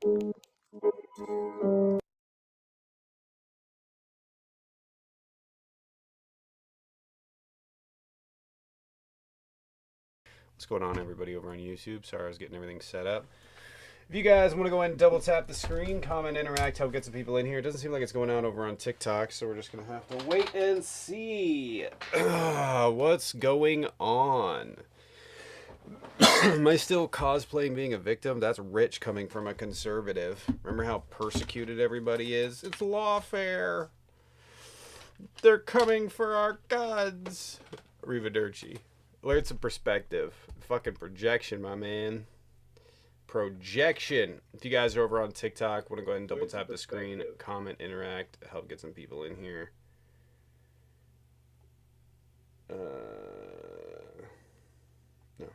What's going on, everybody over on YouTube? Sorry, I was getting everything set up. If you guys want to go ahead and double tap the screen, comment, interact, help get some people in here. It doesn't seem like it's going out over on TikTok, so we're just going to have to wait and see what's going on. Am I still cosplaying being a victim? That's rich coming from a conservative. Remember how persecuted everybody is? It's lawfare. They're coming for our guns. Arrivederci. Learn some perspective. Fucking projection, my man. Projection. If you guys are over on TikTok, want to go ahead and double tap the screen, comment, interact, help get some people in here. No, okay.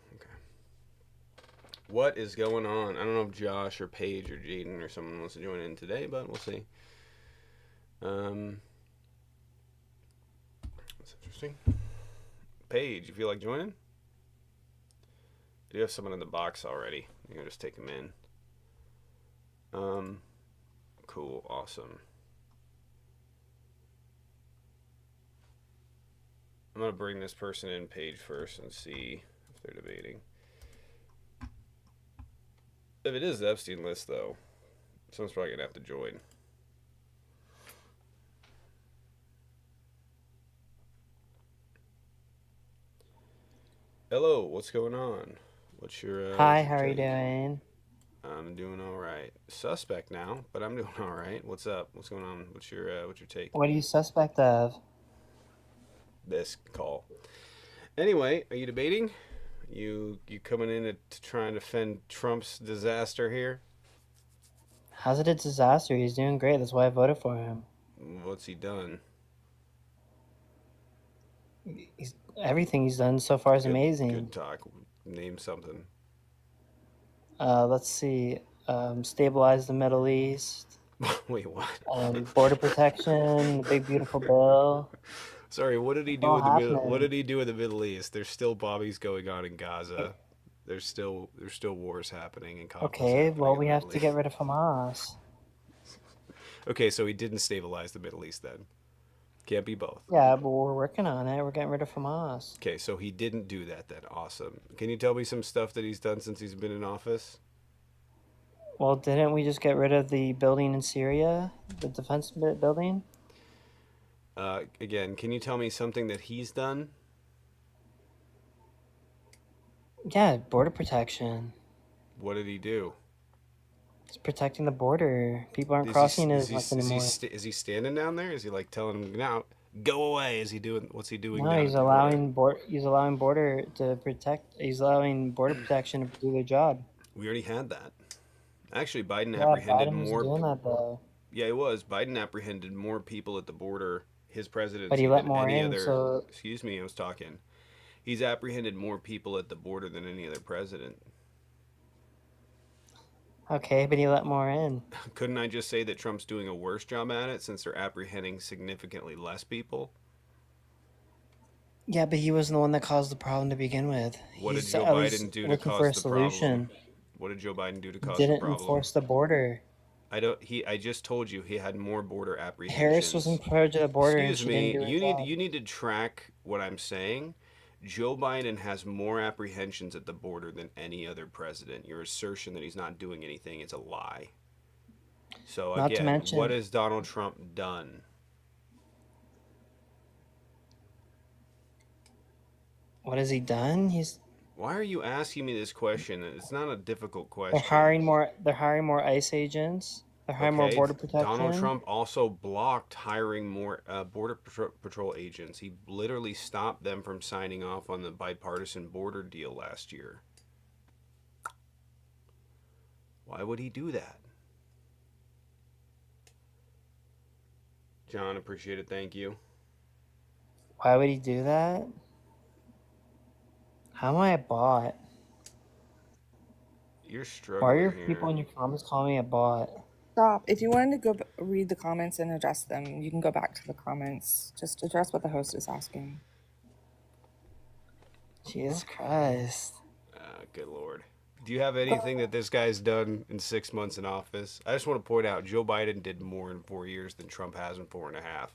What is going on? I don't know if Josh or Paige or Jaden or someone wants to join in today, but we'll see. That's interesting. Paige, you feel like joining? I do have someone in the box already. You can just take them in. Cool, awesome. I'm gonna bring this person in, Paige, first and see if they're debating. If it is the Epstein list, though, someone's probably gonna have to join. Hello, what's going on? What's your Hi, how are you doing? I'm doing all right. Suspect now, but I'm doing all right. What's up? What's going on? What's your take? What are you suspect of? This call. Anyway, are you debating? You coming in to try and defend Trump's disaster here? How's it a disaster? He's doing great. That's why I voted for him. What's he done? Everything he's done so far is amazing. Good talk. Name something. Let's see. Stabilize the Middle East. Wait, what? Border protection. The big beautiful bill. Sorry, what did he do with the Middle? What did he do with the Middle East? There's still bobbies going on in Gaza. There's still wars happening in conflict. Okay, well we have to get rid of Hamas. Okay, so he didn't stabilize the Middle East then. Can't be both. Yeah, but we're working on it. We're getting rid of Hamas. Okay, so he didn't do that then. Awesome. Can you tell me some stuff that he's done since he's been in office? Well, didn't we just get rid of the building in Syria? The defense building? Again, can you tell me something that he's done? Yeah, border protection. What did he do? He's protecting the border. People aren't crossing his anymore. Is he standing down there? Is he like telling him now go away? Is he doing? What's he doing? No, he's allowing border to protect. He's allowing border protection to do their job. We already had that. Actually, Biden apprehended Biden more. Doing that, though. Yeah, it was. Biden apprehended more people at the border. His presidency, but he let more any in. Other, so excuse me, I was talking. He's apprehended more people at the border than any other president. Okay, but he let more in. Couldn't I just say that Trump's doing a worse job at it since they're apprehending significantly less people? Yeah, but he wasn't the one that caused the problem to begin with. What did Joe Biden do to cause the problem? What did Joe Biden do to cause the problem? Didn't enforce the border. I just told you he had more border apprehensions. Harris was in charge of the border. Excuse me. You need to track what I'm saying. Joe Biden has more apprehensions at the border than any other president. Your assertion that he's not doing anything is a lie. So again, what has Donald Trump done? What has he done? Why are you asking me this question? It's not a difficult question. They're hiring more ICE agents. They're hiring more border protection. Donald Trump also blocked hiring more border patrol agents. He literally stopped them from signing off on the bipartisan border deal last year. Why would he do that? John, appreciate it. Thank you. Why would he do that? How am I a bot? You're struggling. Why are your people in your comments calling me a bot? Stop. If you wanted to go read the comments and address them, you can go back to the comments. Just address what the host is asking. Jesus Christ. Good Lord. Do you have anything that this guy's done in 6 months in office? I just want to point out Joe Biden did more in 4 years than Trump has in 4.5.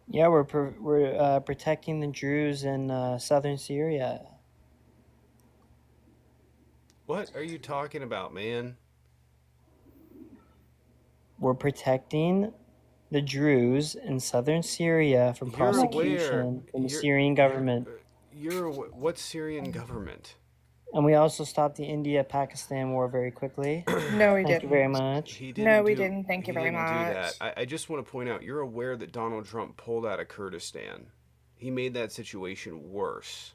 Yeah, we're protecting the Druze in southern Syria. What are you talking about, man? We're protecting the Druze in southern Syria from You're aware. prosecution from the Syrian government. What Syrian government? And we also stopped the India-Pakistan war very quickly. No, we Thank you very didn't. much. He didn't. No, we do, didn't. Thank you he very didn't do that. much. I just want to point out. You're aware that Donald Trump pulled out of Kurdistan. He made that situation worse.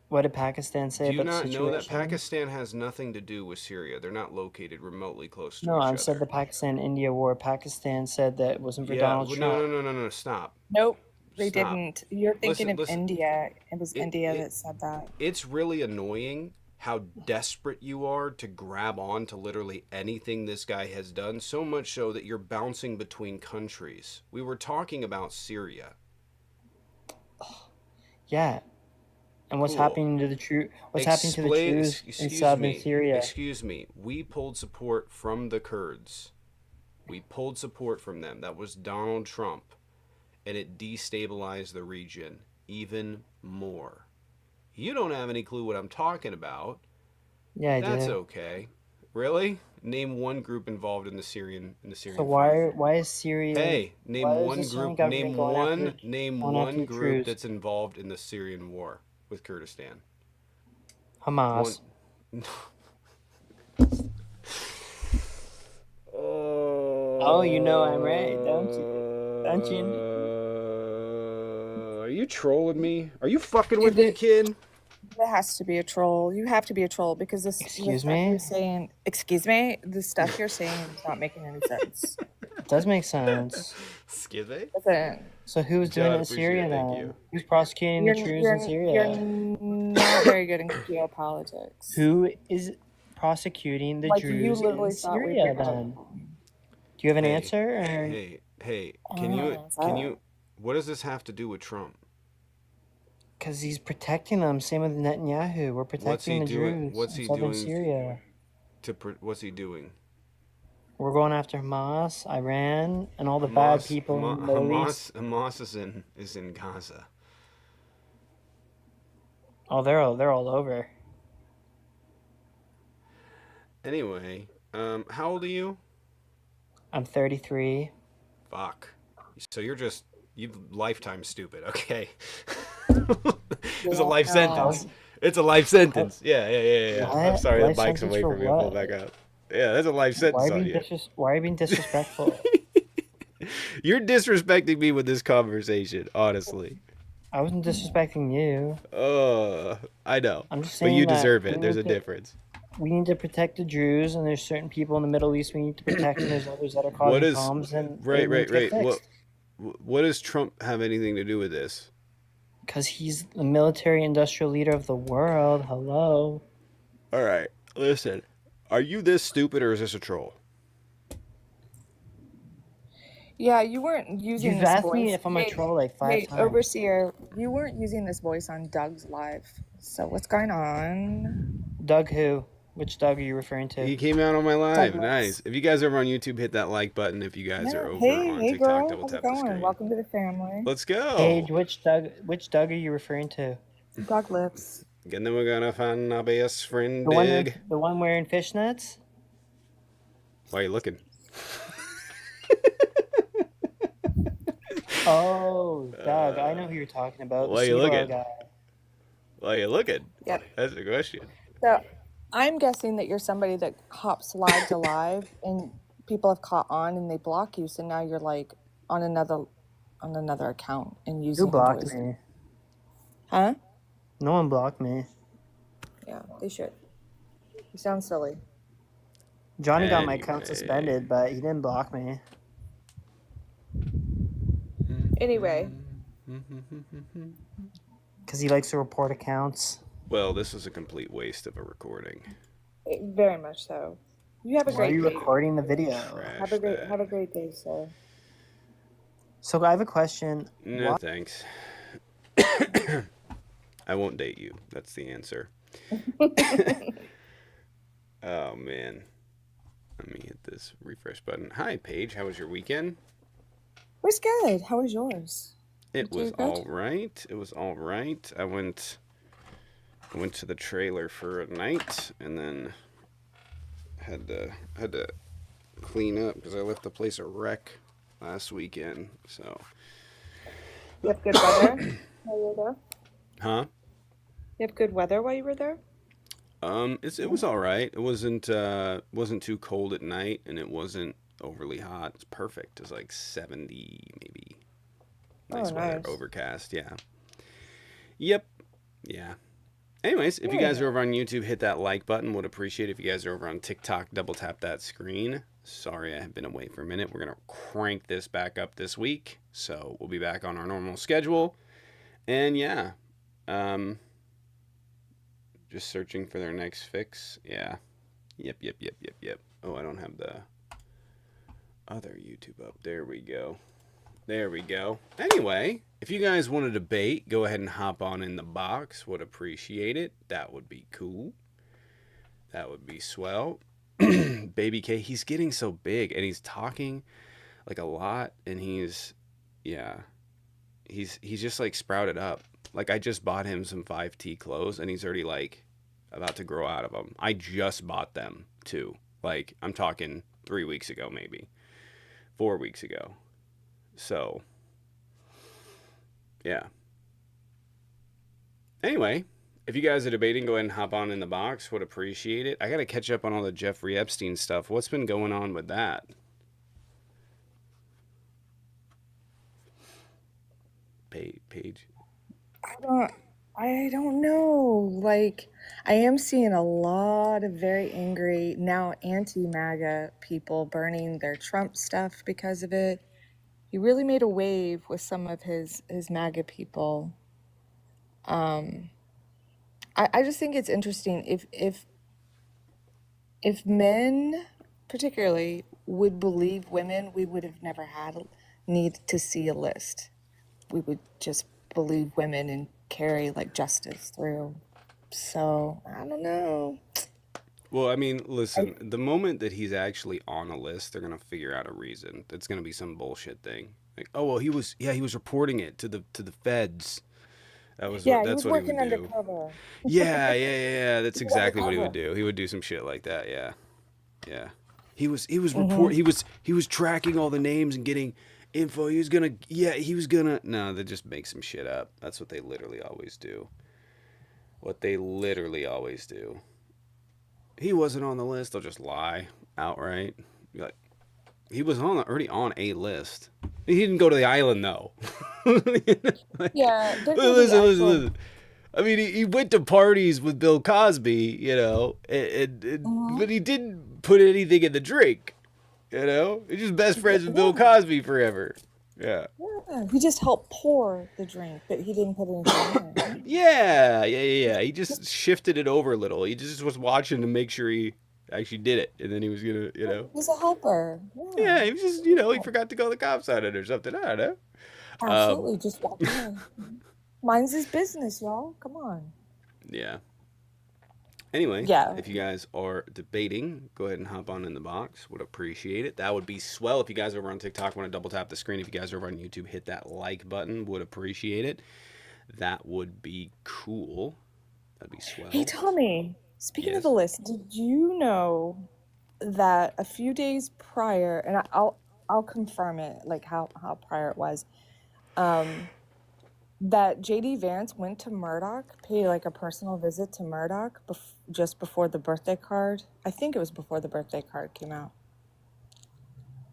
What did Pakistan say Do you about the not situation? know that Pakistan has nothing to do with Syria? They're not located remotely close to No, each I other. said the Pakistan-India war. Pakistan said that it wasn't for Yeah, Donald Trump. no, stop. Nope, they Stop. didn't. You're thinking Listen, of India. It was It- India it- that said that. It's really annoying how desperate you are to grab on to literally anything this guy has done, so much so that you're bouncing between countries. We were talking about Syria. Yeah. And what's Cool. happening to the What's happening to the Jews in southern Syria? Excuse me. We pulled support from the Kurds. We pulled support from them. That was Donald Trump. And it destabilized the region even more. You don't have any clue what I'm talking about. Yeah, I That's do. okay. Really? Name one group involved in the Syrian So fight. why is Syria? Hey, name why is one the Syrian group. government Name going one. after Name going after one the group Druze? that's involved in the Syrian war with Kurdistan. Hamas? One. Oh, you know I'm right, don't you? Don't you? Are you trolling me? Are you fucking with It- me, kid? There has to be a troll. You have to be a troll because the Excuse stuff me? you're saying. Excuse me. The stuff you're saying is not making any sense. It does make sense. Excuse me? Listen, So who's doing John, it in appreciate Syria it, thank then? you. Who's prosecuting the Druze in Syria? you're not very good in geopolitics. Who is prosecuting the Like, you Druze literally in thought we'd Syria be then? Do you have an Hey, answer? Or... Hey, can you? What does this have to do with Trump? Because he's protecting them. Same with Netanyahu. We're protecting the Druze What's in he southern doing Syria. What's he doing? We're going after Hamas, Iran, and all the bad people in the Middle East. Hamas is in Gaza. Oh, they're all over. Anyway, how old are you? I'm 33. Fuck. So you've lifetime stupid. Okay. It's a Yeah. life sentence. It's a life sentence. Yeah. I'm What? sorry, the Life bike's sentence away for from me. I'll pull what? back up. Yeah, that's a life sentence on you. Why are you being disrespectful? You're disrespecting me with this conversation, honestly. I wasn't disrespecting you. I know. I'm just But saying you that deserve we it. There's a need to- difference. We need to protect the Jews, and there's certain people in the Middle East we need to protect, and there's others that are causing problems. And Right. What? What does Trump have anything to do with this? Because he's the military industrial leader of the world. Hello. All right, listen. Are you this stupid or is this a troll? Yeah, you weren't using You've this asked voice. me if I'm a troll like 5 times. Overseer, you weren't using this voice on Doug's live. So what's going on? Doug who? Which Doug are you referring to? He came out on my live. Douglas. Nice. If you guys are over on YouTube, hit that like button. If you guys are over on Hey, TikTok, girl, double how's it tap the going? screen. Welcome to the family. Let's go. Paige, which Doug are you referring to? Doug lips. And then we're gonna find our best friend, Dig. The one wearing fishnets? Why are you looking? Oh, Doug. I know who you're talking about. Why the you CeeLo looking? guy. Why are you looking? Yep. That's the question. So I'm guessing that you're somebody that hops live to live, and people have caught on and they block you. So now you're like on another account and using Who blocked voice. me? Huh? No one blocked me. Yeah, they should. You sound silly. Johnny got my account Anyway. suspended, but he didn't block me. Anyway, Because he likes to report accounts. Well, this is a complete waste of a recording. very much so. You have a Why are great you day. recording the video? Trash Have that. a great day, sir. So I have a question. No, Why- thanks. I won't date you. That's the answer. Oh man. Let me hit this refresh button. Hi, Paige. How was your weekend? Was good. How was yours? You It was do good? all right. It was all right. I went to the trailer for a night and then had to clean up because I left the place a wreck last weekend. So, You have good weather while you were there? huh? You have good weather while you were there? It was all right. It wasn't too cold at night, and it wasn't overly hot. It's perfect. It's like 70 maybe. Oh, Nice weather, nice. overcast. Yeah. Yep. Yeah. Anyways, if you guys Yeah. are over on YouTube, hit that like button. Would appreciate it. If you guys are over on TikTok, double tap that screen. Sorry, I have been away for a minute. We're gonna crank this back up this week, so we'll be back on our normal schedule. And yeah, um, just searching for their next fix. Yeah. Yep. Yep. Yep. Yep. Yep. Oh, I don't have the other YouTube up. There we go. There we go. Anyway, if you guys want to debate, go ahead and hop on in the box. Would appreciate it. That would be cool. That would be swell. Baby K, he's getting so big and he's talking like a lot and yeah, he's just like sprouted up. Like I just bought him some 5T clothes and he's already like about to grow out of them. I just bought them too. Like I'm talking 3 weeks ago maybe. 4 weeks ago. So, yeah. Anyway, if you guys are debating, go ahead and hop on in the box. Would appreciate it. I got to catch up on all the Jeffrey Epstein stuff. What's been going on with that? Page. I don't I don't know. Like I am seeing a lot of very angry now anti-MAGA people burning their Trump stuff because of it. He really made a wave with some of his MAGA people. Um I just think it's interesting if men particularly would believe women, we would have never had a need to see a list. We would just believe women and carry like justice through. So I don't know. Well, I mean, I, listen, the moment that he's actually on a list, they're going to figure out a reason. It's going to be some bullshit thing. Like, oh, well, he was reporting it to the feds. yeah, he That's was what he would working do. undercover. Yeah. That's He was exactly what he would undercover. do. He would do some shit like that. Yeah. Yeah. Hmm. He was tracking all the names and getting info. He was gonna no, they just make some shit up. That's what they literally always do. What they literally always do. He wasn't on the list, they'll just lie outright. Be like, he was already on a list. He didn't go to the island though. Like, Yeah, there can be actual. listen. I mean, he went to parties with Bill Cosby, Hmm. but he didn't put anything in the drink. He's just best friends with Bill Yeah, Cosby forever. Yeah. yeah. He just helped pour the drink, but he didn't put anything in it. Yeah. He just shifted it over a little. He just was watching to make sure he actually did it, and then he was He's a helper. Yeah, yeah, he was just, he forgot to call the cops on it or something. I don't know. Um, absolutely. Just walked away. Mine's his business, y'all. Come on. yeah. Anyway, Yeah. if you guys are debating, go ahead and hop on in the box. Would appreciate it. That would be swell. If you guys are over on TikTok want to double tap the screen, if you guys are over on YouTube, hit that like button. Would appreciate it. That would be cool. That'd be Hey, swell. Tommy, speaking of the Yes. list, did you know that a few days prior, and I'll confirm it, like how prior it was, um, that JD Vance went to Murdoch, paid like a personal visit to Murdoch just before the birthday card. I think it was before the birthday card came out.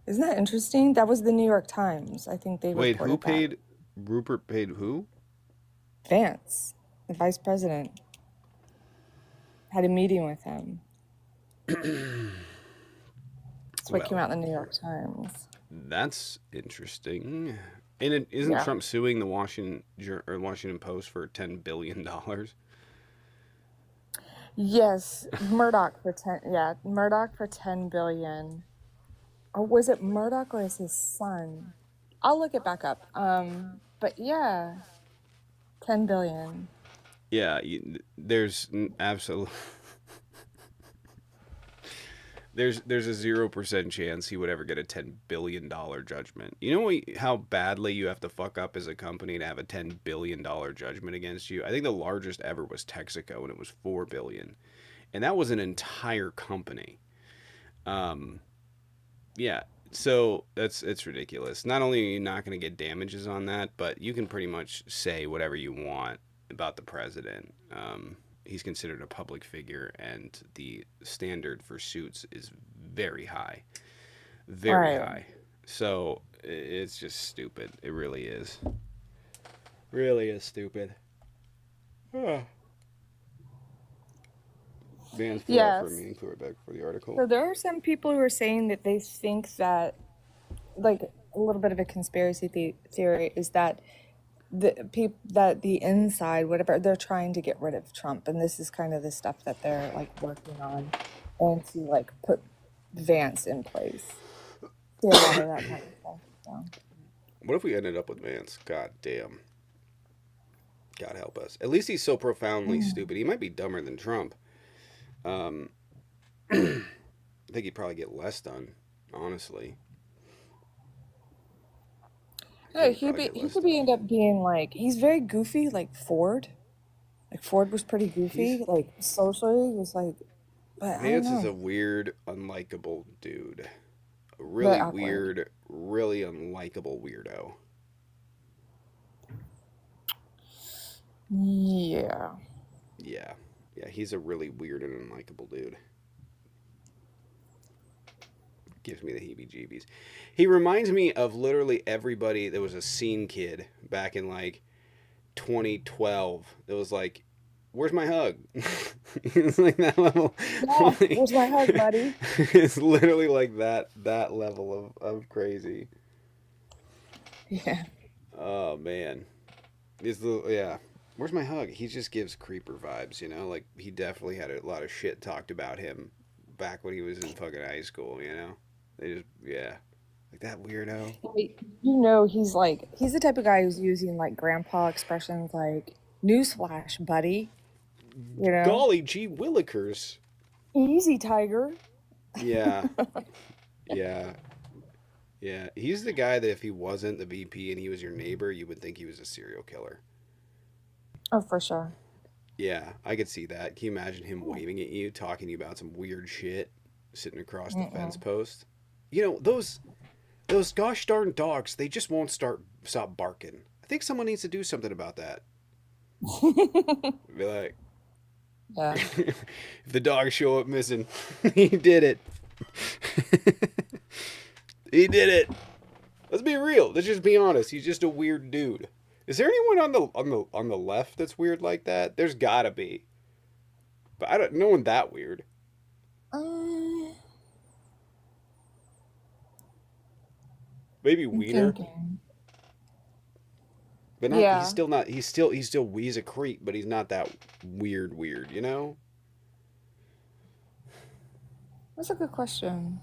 Isn't that interesting? That was the New York Times. I think they Wait, who reported that. paid? Rupert paid who? Vance, the vice president, had a meeting with him. That's what came Well, out in the New York Times. that's interesting. And isn't Yeah. Trump suing the Washington Post for $10 billion? Yes, Murdoch for 10, yeah, Murdoch for 10 billion. Or was it Murdoch or is his son? I'll look it back up. But yeah, 10 billion. Yeah, absolutely. There's a 0% chance he would ever get a $10 billion judgment. You know how badly you have to fuck up as a company to have a $10 billion judgment against you? I think the largest ever was Texaco, and it was $4 billion, and that was an entire company. Um, yeah, so it's ridiculous. Not only are you not going to get damages on that, but you can pretty much say whatever you want about the president. He's considered a public figure, and the standard for suits is very high, very Right. high. So it's just stupid. It really is. Really is stupid. Vance flew out for a Yes. meeting, flew right back for the article. So there are some people who are saying that they think that, like, a little bit of a conspiracy theory is that that the inside, whatever, they're trying to get rid of Trump, and this is kind of the stuff that they're like working on, and to like put Vance in place. See a lot of that kind of stuff. So. What if we ended up with Vance? God damn. God help us. At least he's so profoundly stupid. He might be dumber than Trump. Um, I think he'd probably get less done, honestly. Yeah, he could be end up being like he's very goofy, like Ford. Like Ford was pretty He's goofy, like socially, he was like, but I don't Vance is know, a weird, unlikable dude. A very really awkward. weird, really unlikable weirdo. Yeah. Yeah. Yeah, he's a really weird and unlikable dude. Gives me the heebie-jeebies. He reminds me of literally everybody that was a scene kid back in like 2012. That was like, "Where's my hug?" It's like that level. Yeah. Like, Where's my hug, buddy? it's literally like that level of crazy. Yeah. Oh man, yeah. Where's my hug? He just gives creeper vibes, you know. Like he definitely had a lot of shit talked about him back when he was in fucking high school, you know. They just yeah, like that weirdo. Like, he's the type of guy who's using like grandpa expressions like newsflash, buddy, you know? Golly gee willikers. Easy, tiger. Yeah, yeah, yeah. He's the guy that if he wasn't the VP and he was your neighbor, you would think he was a serial killer. Oh, for sure. Yeah, I could see that. Can you imagine him waving at you, talking to you about some weird shit, sitting across the fence Mm-mm. post? You know, those gosh darn dogs, they just won't stop barking. I think someone needs to do something about that. Be like, Yeah. if the dogs show up missing, he did it. He did it. Let's be real. Let's just be honest. He's just a weird dude. Is there anyone on the left that's weird like that? There's gotta be, but I don't. No one that weird. Um, Maybe I'm Wiener, thinking. but not. He's Yeah, still not. He's a creep, but he's not that weird. You know. that's a good question.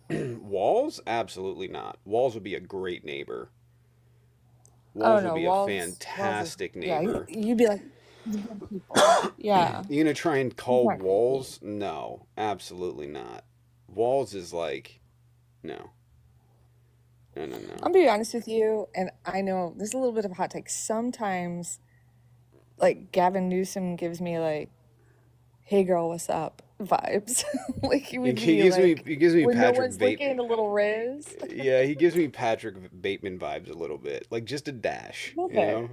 Walls? Absolutely not. Walls would be a great neighbor. Oh Walls would no, be a Walls is fantastic yeah. neighbor. You'd be like, these are good people. Yeah, You gonna try and he's call not creepy. Walls? No, absolutely not. Walls is like, no, no. I'm gonna be honest with you, and I know this is a little bit of a hot take. Sometimes, like Gavin Newsom gives me like, "Hey girl, what's up?" vibes. Like he He would be gives me like, when no Patrick one's looking, Bateman. a little Riz. Yeah, he gives me Patrick Bateman vibes a little bit, like just a dash, A little you bit, know,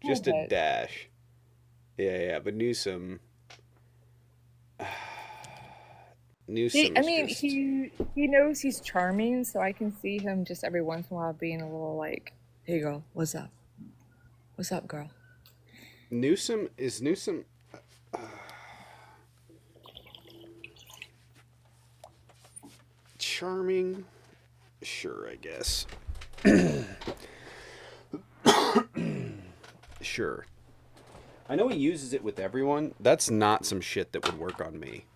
a little just a bit. dash. Yeah. But Newsom, Newsom I is mean, just he knows he's charming, so I can see him just every once in a while being a little like, "Hey girl, what's up? What's up, girl?" Newsom. Charming, sure, I guess. Sure. I know he uses it with everyone. That's not some shit that would work on me.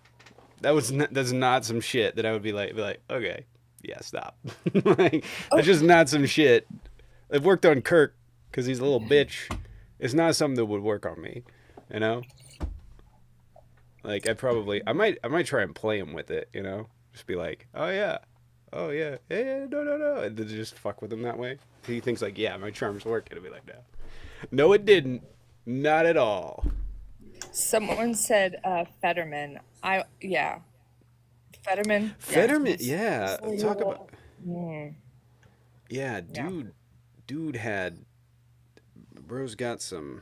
That's not some shit that I would be like, okay, yeah, stop. Like, that's Oh, just not some shit. It worked on Kirk because he's a little bitch. It's not something that would work on me. You know, like I might try and play him with it. You know, just be like, oh yeah, yeah, no, and then just fuck with him that way. He thinks like, yeah, my charm's working. It'll be like, no, it didn't, not at all. Someone said Fetterman. Yeah, Fetterman. Yeah, Fetterman, yeah, talk about, mm, yeah, yeah, dude had, bro's got some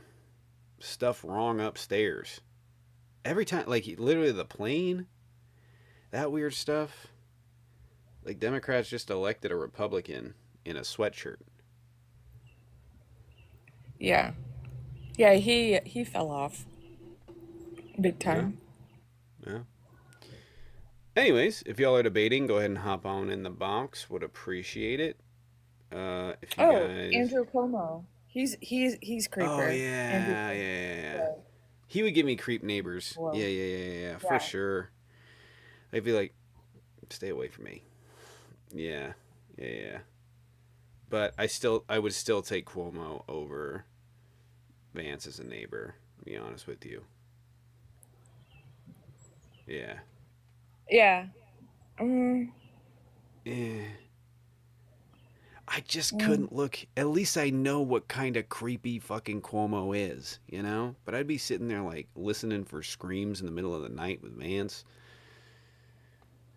stuff wrong upstairs. Every time, like literally the plane, that weird stuff. Like Democrats just elected a Republican in a sweatshirt. yeah, yeah. He fell off big Yeah, time. yeah. Anyways, if y'all are debating, go ahead and hop on in the box. Would appreciate it. If you Oh, guys, Andrew Cuomo. He's oh creeper. Andrew yeah, Cuomo. yeah. Yeah. He would give me creep neighbors. Well, Yeah, for yeah. sure. I'd be like, stay away from me. Yeah. But I would still take Cuomo over Vance as a neighbor. To be honest with you. Yeah. Yeah. Mm, Eh. I just mm. couldn't look. At least I know what kind of creepy fucking Cuomo is, you know? But I'd be sitting there like listening for screams in the middle of the night with Vance.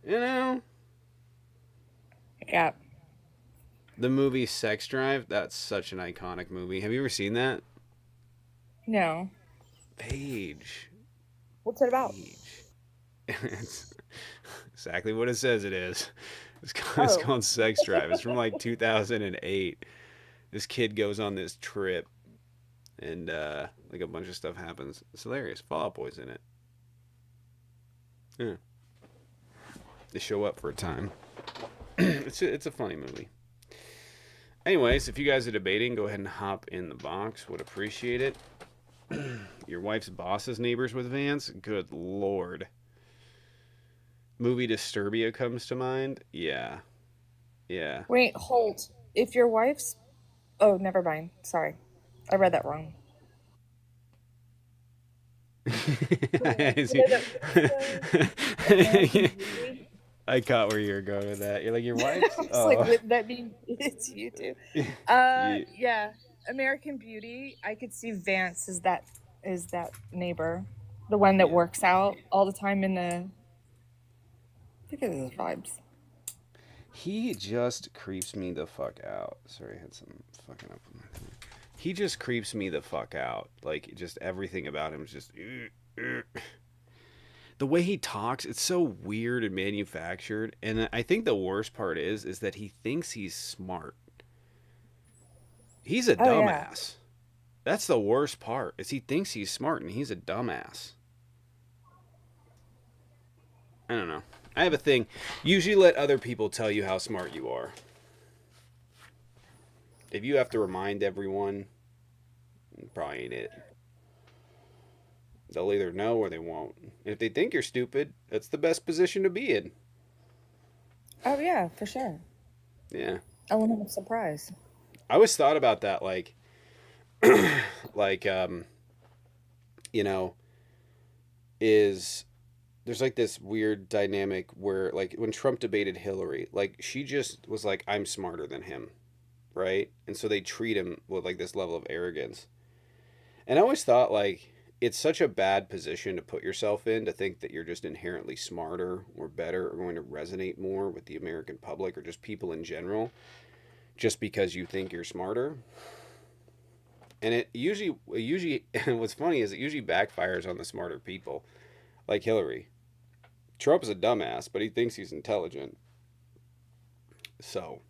You know? Yeah. The movie Sex Drive, that's such an iconic movie. Have you ever seen that? No. Paige. What's it about? Paige. It's exactly what it says it is. It's Oh. called Sex Drive. It's from like 2008. This kid goes on this trip and like a bunch of stuff happens. It's hilarious. Fall Out Boy's in it. Yeah. They show up for a time. It's a funny movie. Anyways, if you guys are debating, go ahead and hop in the box. Would appreciate it. Your wife's boss's neighbors with Vance? Good lord. Movie Disturbia comes to mind? Yeah. Yeah. Wait, hold. If your wife's Oh, never mind. Sorry. I read that wrong. What's the American Beauty? I caught where you were going with that. You're like, your wife's? I was like, Oh. would that mean it's you too? Yeah. Yeah. American Beauty. I could see Vance is that neighbor, the one that Yeah. works out all the time in the. Look at his vibes. He just creeps me the fuck out. Sorry, I had some fucking up with my thing. He just creeps me the fuck out. Like, just everything about him is just. The way he talks, it's so weird and manufactured. And I think the worst part is that he thinks he's smart. He's a Oh yeah. dumbass. That's the worst part. Is he thinks he's smart and he's a dumbass. I don't know. I have a thing. Usually let other people tell you how smart you are. If you have to remind everyone, probably ain't it. They'll either know or they won't. And if they think you're stupid, that's the best position to be in. Oh yeah, for sure. Yeah. Element of surprise. I always thought about that, like, like, you know, is there's like this weird dynamic where, like, when Trump debated Hillary, like, she just was like, I'm smarter than him, right? And so they treat him with like this level of arrogance. And I always thought, like, it's such a bad position to put yourself in, to think that you're just inherently smarter or better or going to resonate more with the American public or just people in general just because you think you're smarter. And it usually what's funny is it usually backfires on the smarter people, like Hillary. Trump is a dumbass, but he thinks he's intelligent. So,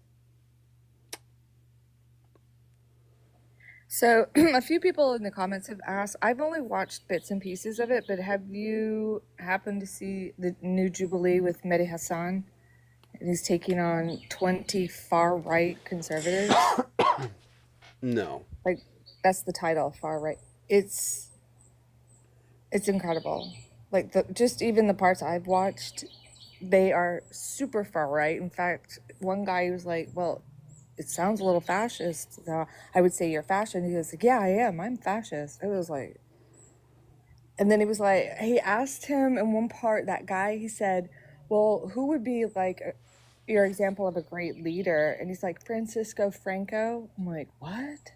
So, a few people in the comments have asked, I've only watched bits and pieces of it, but have you happened to see the new Jubilee with Mehdi Hassan? And he's taking on 20 far right conservatives. no. Like, that's the title, far right. It's incredible. Like, just even the parts I've watched, they are super far right. In fact, one guy was like, well, it sounds a little fascist. So I would say you're fascist. He was like, yeah, I am. I'm fascist. It was like, And then he was like, he asked him in one part, that guy, he said, well, who would be like your example of a great leader? And he's like, Francisco Franco. I'm like, what?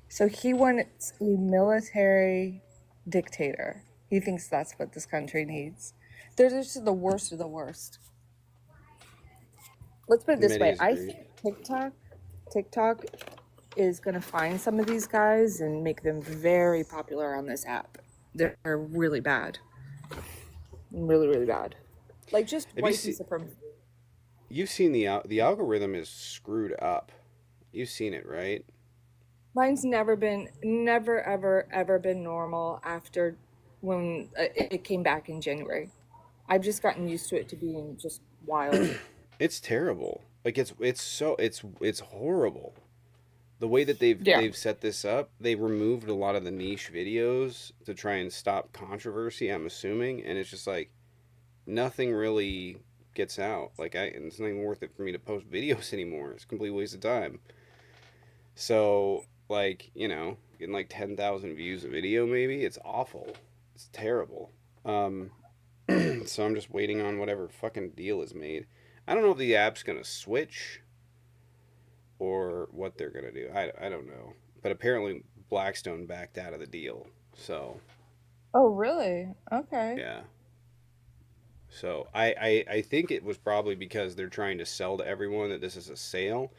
So he wants a military dictator. He thinks that's what this country needs. They're just the worst of the worst. Let's put it this way. Many I agree. think TikTok is going to find some of these guys and make them very popular on this app. They're really bad. Really, really bad. Like just Have you white seen? supremacy. You've seen the algorithm is screwed up. You've seen it, right? Mine's never, ever, ever been normal after when it came back in January. I've just gotten used to it to being just wild. It's terrible. Like it's horrible. The way that Yeah. they've set this up, they removed a lot of the niche videos to try and stop controversy, I'm assuming, and it's just like nothing really gets out. Like and it's not even worth it for me to post videos anymore. It's a complete waste of time. So, like, getting like 10,000 views a video maybe, it's awful. It's terrible. Um so I'm just waiting on whatever fucking deal is made. I don't know if the app's going to switch or what they're gonna do. I don't know. But apparently Blackstone backed out of the deal. So Oh, really? Okay. yeah. So I think it was probably because they're trying to sell to everyone that this is a sale,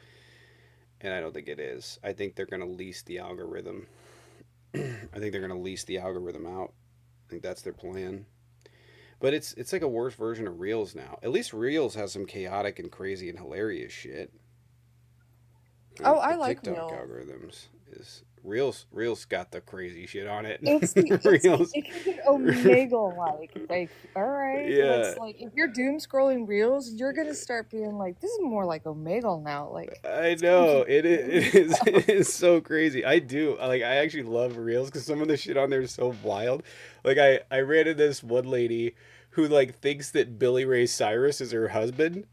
and I don't think it is. I think they're gonna lease the algorithm. I think they're gonna lease the algorithm out. I think that's their plan. But it's like a worse version of Reels now. At least Reels has some chaotic and crazy and hilarious shit. Oh, The I like TikTok real. algorithms is Reels got the crazy shit on it. It's Reels, it can get Omega like all right, yeah, let's like if you're doom scrolling reels, you're gonna start being like, this is more like Omega now. Like I it's gonna know keep it is. going It is. down. It is so crazy. I do like. I actually love Reels because some of the shit on there is so wild. Like I ran into this one lady who like thinks that Billy Ray Cyrus is her husband.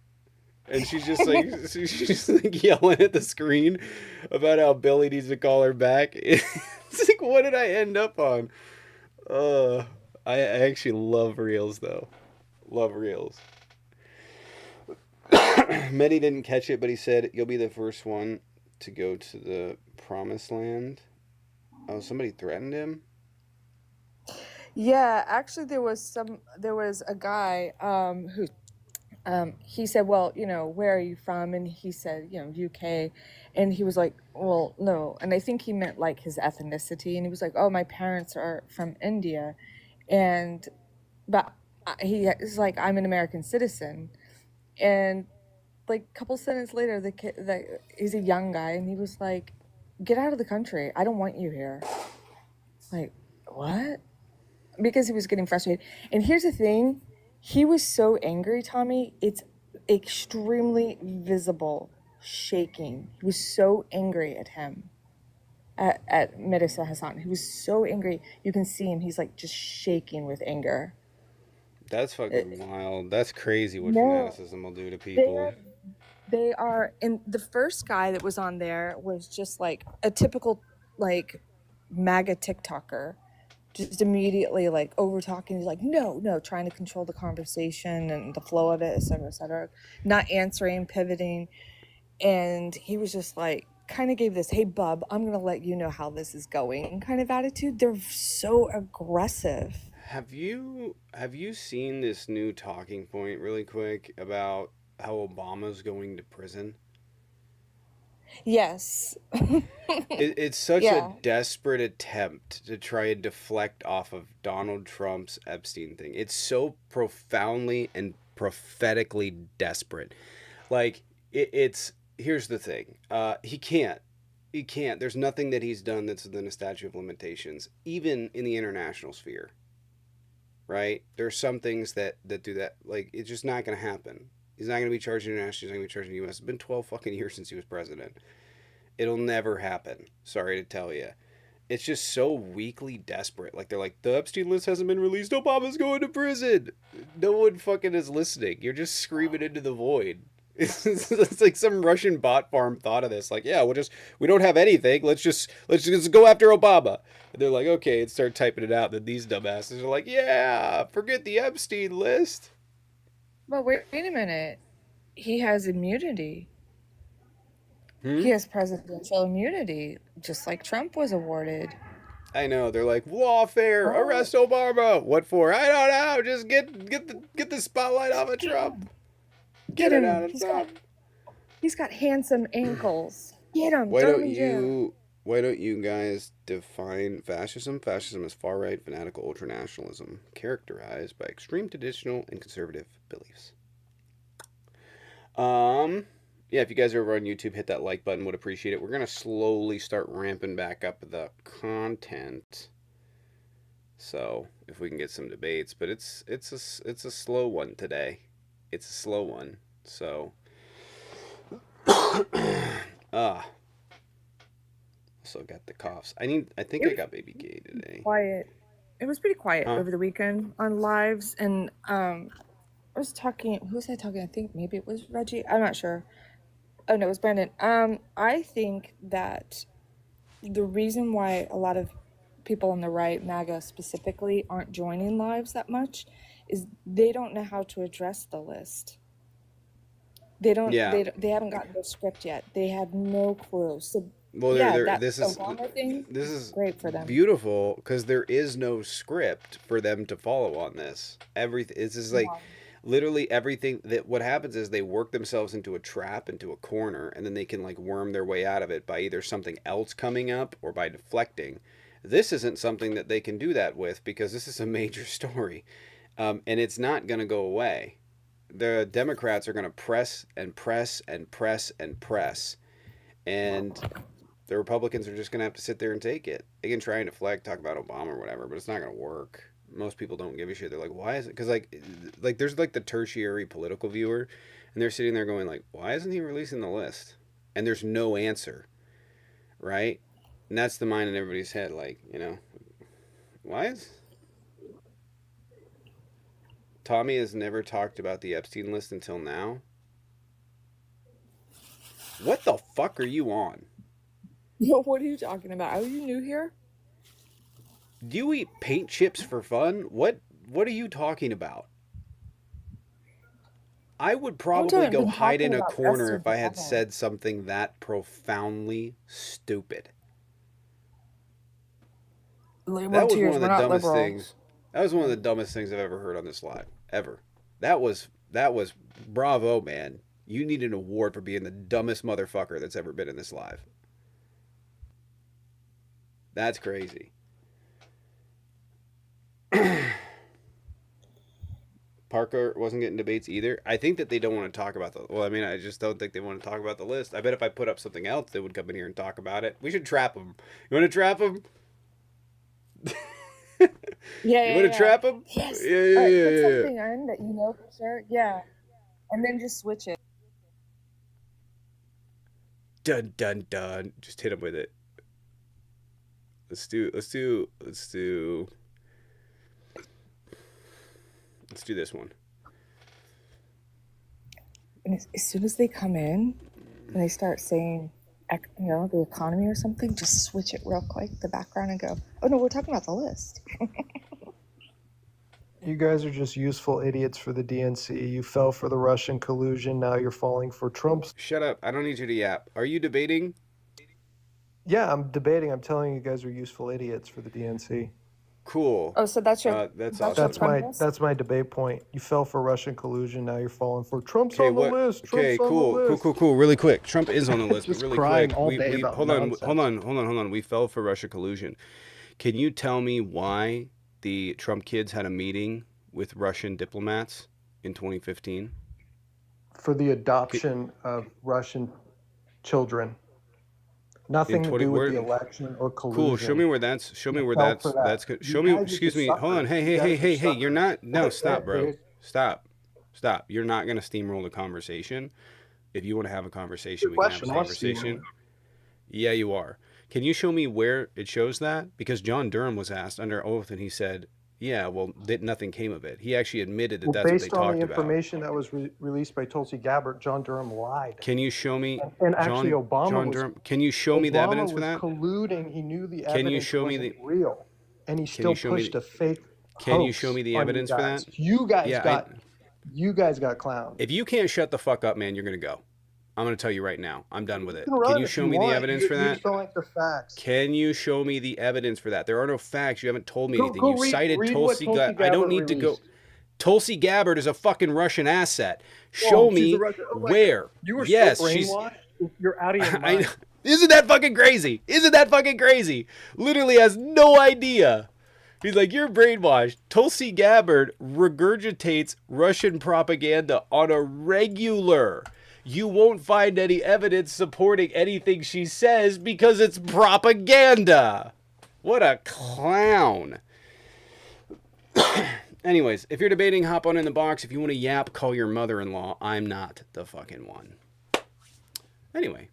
And she's just like she's just like yelling at the screen about how Billy needs to call her back. It's like, what did I end up on? Uh, I actually love Reels though. Love Reels. Mehdi didn't catch it, but he said you'll be the first one to go to the promised land. Oh, somebody threatened him. Yeah, actually there was a guy who he said, well, where are you from? And he said, UK. And he was like, well, no. And I think he meant like his ethnicity. And he was like, oh, my parents are from India. And, but he is like, I'm an American citizen. And like a couple sentences later, he's a young guy. And he was like, get out of the country. I don't want you here. Like, what? Because he was getting frustrated. And here's the thing, he was so angry, Tommy, it's extremely visible shaking. He was so angry at him, at Mirza Hassan. He was so angry. You can see him. He's like just shaking with anger. That's fucking It, wild. That's crazy what no, fanaticism will do to people. they're, they are. And the first guy that was on there was just like a typical, like, MAGA TikToker, just immediately like over talking. He's like, no, no, trying to control the conversation and the flow of it, et cetera, not answering, pivoting. And he was just like, kind of gave this, hey, bub, I'm going to let you know how this is going kind of attitude. They're so aggressive. Have you seen this new talking point really quick about how Obama's going to prison? Yes. It's such a Yeah. desperate attempt to try and deflect off of Donald Trump's Epstein thing. It's so profoundly and prophetically desperate. Like it's here's the thing. He can't. He can't. There's nothing that he's done that's within a statute of limitations, even in the international sphere. Right? There's some things that do that. Like it's just not going to happen. He's not going to be charged internationally. He's not going to be charged in the U.S. It's been 12 fucking years since he was president. It'll never happen. Sorry to tell you. It's just so weakly desperate. Like they're like, the Epstein list hasn't been released. Obama's going to prison. No one fucking is listening. You're just screaming into the void. It's like some Russian bot farm thought of this. Like, yeah, we don't have anything. Let's just go after Obama. And they're like, okay, and start typing it out. Then these dumbasses are like, yeah, forget the Epstein list. But wait a minute. He has immunity. Hmm? He has presidential immunity, just like Trump was awarded. I know. They're like, lawfare, Oh, arrest Obama. What for? I don't know. Just get the spotlight off of get him. Trump. Get Get it him. out of Trump. He's got handsome ankles. Get him. Why Throw don't him in jail. you guys define fascism? Fascism is far-right fanatical ultranationalism characterized by extreme traditional and conservative beliefs. Yeah, if you guys are over on YouTube, hit that like button, would appreciate it. We're gonna slowly start ramping back up the content. So if we can get some debates, but it's a slow one today. It's a slow one. So also got the coughs. I think I got baby K today. Quiet. It was pretty quiet Huh? over the weekend on lives, and I was talking. Who was I talking? I think maybe it was Reggie. I'm not sure. Oh no, it was Brandon. I think that the reason why a lot of people on the right, MAGA specifically, aren't joining lives that much is they don't know how to address the list. They don't. Yeah. They haven't gotten the script yet. They have no clue. So Well, yeah, they're that this is Obama thing is great for them. beautiful because there is no script for them to follow on this. Everything it's just like Yeah. literally everything that what happens is they work themselves into a trap, into a corner, and then they can like worm their way out of it by either something else coming up or by deflecting. This isn't something that they can do that with because this is a major story, and it's not going to go away. The Democrats are going to press and press and press and press, and the Republicans are just going to have to sit there and take it. They can try and deflect, talk about Obama or whatever, but it's not going to work. Most people don't give a shit. They're like, why is it? Because like there's like the tertiary political viewer, and they're sitting there going like, why isn't he releasing the list? And there's no answer, right? And that's the mind in everybody's head. Like, why is Tommy has never talked about the Epstein list until now? What the fuck are you on? What are you talking about? Are you new here? Do you eat paint chips for fun? What are you talking about? I would probably haven't go been hide in talking a about corner Epstein if I had forever. said something that profoundly stupid. Liberal That was tears, one of we're the not dumbest liberal. things. That was one of the dumbest things I've ever heard on this live. Ever. That was bravo, man. You need an award for being the dumbest motherfucker that's ever been in this live. That's crazy. Parker wasn't getting debates either. I think that they don't want to talk about I just don't think they want to talk about the list. I bet if I put up something else, they would come in here and talk about it. We should trap them. You want to trap them? Yeah, You want to trap them? Yes. Yeah, All right, put yeah. something in that you know for sure. Yeah. And then just switch it. Dun dun dun. Just hit them with it. Let's do this one. And as soon as they come in and they start saying, the economy or something, just switch it real quick, the background, and go, oh no, we're talking about the list. You guys are just useful idiots for the DNC. You fell for the Russian collusion. Now you're falling for Trump's. Shut up. I don't need you to yap. Are you debating? Yeah, I'm debating. I'm telling you guys are useful idiots for the DNC. Cool. Oh, so that's your that's your awesome. premise? That's my debate point. You fell for Russian collusion. Now you're falling for Trump's Okay, on the list. Okay, Trump's on the list. cool. Really quick. Trump is on the list, but Just really crying quick. all day about hold nonsense. on. We fell for Russia collusion. Can you tell me why the Trump kids had a meeting with Russian diplomats in 2015? For the adoption of Russian children. Nothing to do with the election or collusion. Cool. Show me where that's. Show me. Show me. Excuse me. Hold on. Hey. You're not. No. Stop, bro. Stop. You're not gonna steamroll the conversation. If you want to have a conversation, we can have a conversation. Yeah, you are. Can you show me where it shows that? Because John Durham was asked under oath, and he said Yeah, well, nothing came of it. He actually admitted that Well, that's what they based on the talked about. information that was released by Tulsi Gabbard, John Durham lied. Can you show me, And actually, Obama Durham? Can you show me the evidence for that? Colluding. He knew the Can you evidence show me wasn't real, and he Can you still show me pushed a fake Can you show hoax me the on you evidence for guys. that? You guys Yeah, you guys got clowned. if you can't shut the fuck up, man, you're gonna go. I'm gonna tell you right now. I'm done with it. You can run Can you if show you me the want. evidence You for you that? just don't like the facts. Can you show me the evidence for that? There are no facts. You haven't told me anything. Go You read cited what Tulsi Tulsi Gabbard. I don't Gabbard need to go. released. Tulsi Gabbard is a fucking Russian asset. Oh, Show she's a me Russian. Oh my where. God. You were Yes, so she's. brainwashed. You're out of your I know. mind. Isn't that fucking crazy? Isn't that fucking crazy? Literally has no idea. He's like, you're brainwashed. Tulsi Gabbard regurgitates Russian propaganda on a regular. You won't find any evidence supporting anything she says because it's propaganda. What a clown. Anyways, if you're debating, hop on in the box. If you want to yap, call your mother-in-law. I'm not the fucking one. Anyway.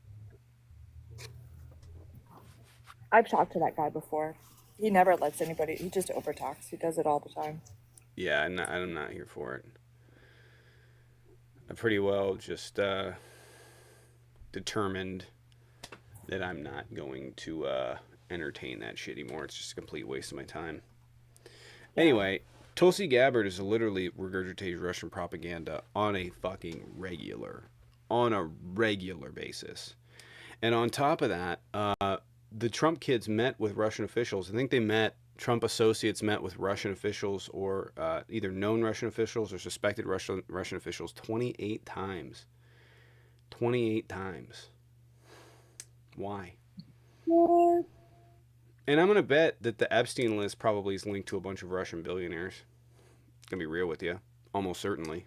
I've talked to that guy before. He never lets anybody. He just overtalks. He does it all the time. Yeah, I'm not here for it. I'm pretty well just determined that I'm not going to entertain that shit anymore. It's just a complete waste of my time. Yeah. Anyway, Tulsi Gabbard is literally regurgitating Russian propaganda on a fucking regular basis. And on top of that, the Trump kids met with Russian officials. I think Trump associates met with Russian officials or either known Russian officials or suspected Russian officials 28 times. 28 times. Why? What? And I'm going to bet that the Epstein list probably is linked to a bunch of Russian billionaires. Going to be real with you. Almost certainly.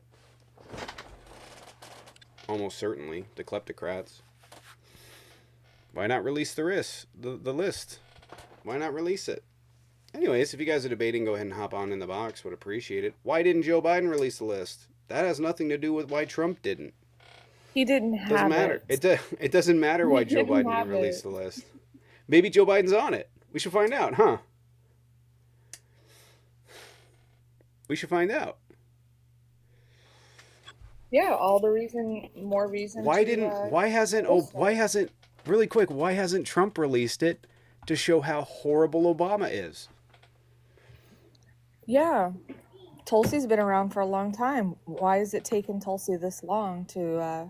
Almost certainly. The kleptocrats. Why not release the list? Why not release it? Anyways, if you guys are debating, go ahead and hop on in the box. Would appreciate it. Why didn't Joe Biden release the list? That has nothing to do with why Trump didn't. He didn't have Doesn't matter. It doesn't matter why Joe Biden didn't release the list. Maybe Joe Biden's on it. We should find out, huh? We should find out. Yeah, more reason. Why hasn't Trump released it to show how horrible Obama is? Yeah. Tulsi's been around for a long time. Why is it taking Tulsi this long to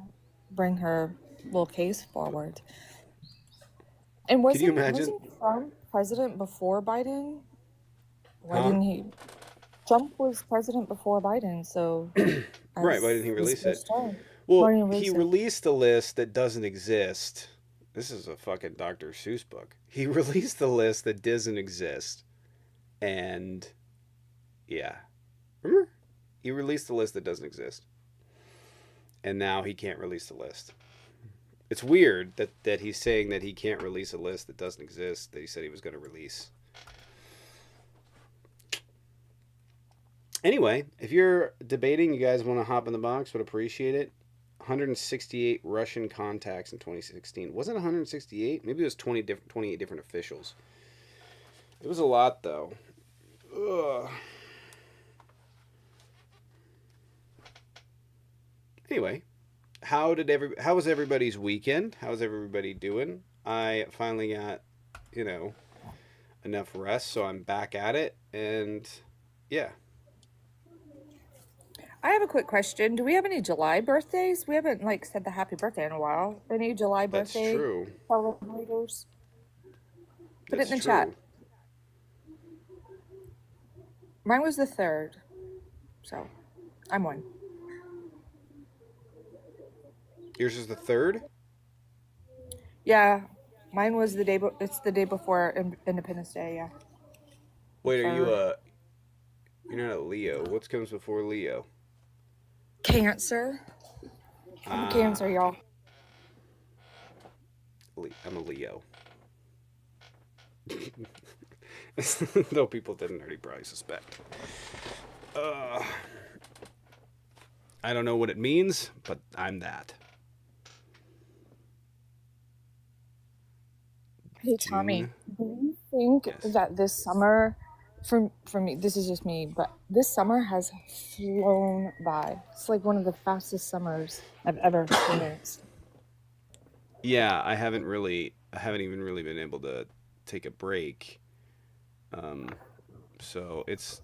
bring her little case forward? And Can you imagine? Wasn't Trump president before Biden? Why didn't he? Trump was president before Biden, so right. Why didn't he release it? Well, he released a list that doesn't exist. This is a fucking Dr. Seuss book. He released the list that doesn't exist, and yeah, remember? He released the list that doesn't exist, and now he can't release the list. It's weird that he's saying that he can't release a list that doesn't exist that he said he was going to release. Anyway, if you're debating, you guys want to hop in the box, would appreciate it. 168 Russian contacts in 2016. Wasn't it 168? Maybe it was 28 different officials. It was a lot, though. Ugh. Anyway, how was everybody's weekend? How's everybody doing? I finally got, enough rest, so I'm back at it, and yeah. I have a quick question. Do we have any July birthdays? We haven't said the happy birthday in a while. Any July birthday celebrators? Put it in the chat. Mine was the 3rd, so I'm one. Yours is the 3rd? Yeah, mine was the day. It's the day before Independence Day. Yeah. Wait, are you You're not a Leo. What comes before Leo? Cancer. I'm a Cancer, y'all. I'm a Leo. Though people didn't already probably suspect. I don't know what it means, but I'm that. Hey, Tommy, do you think that this summer for me, this is just me, but this summer has flown by. It's like one of the fastest summers I've ever experienced. Yeah, I haven't even really been able to take a break. Um, so it's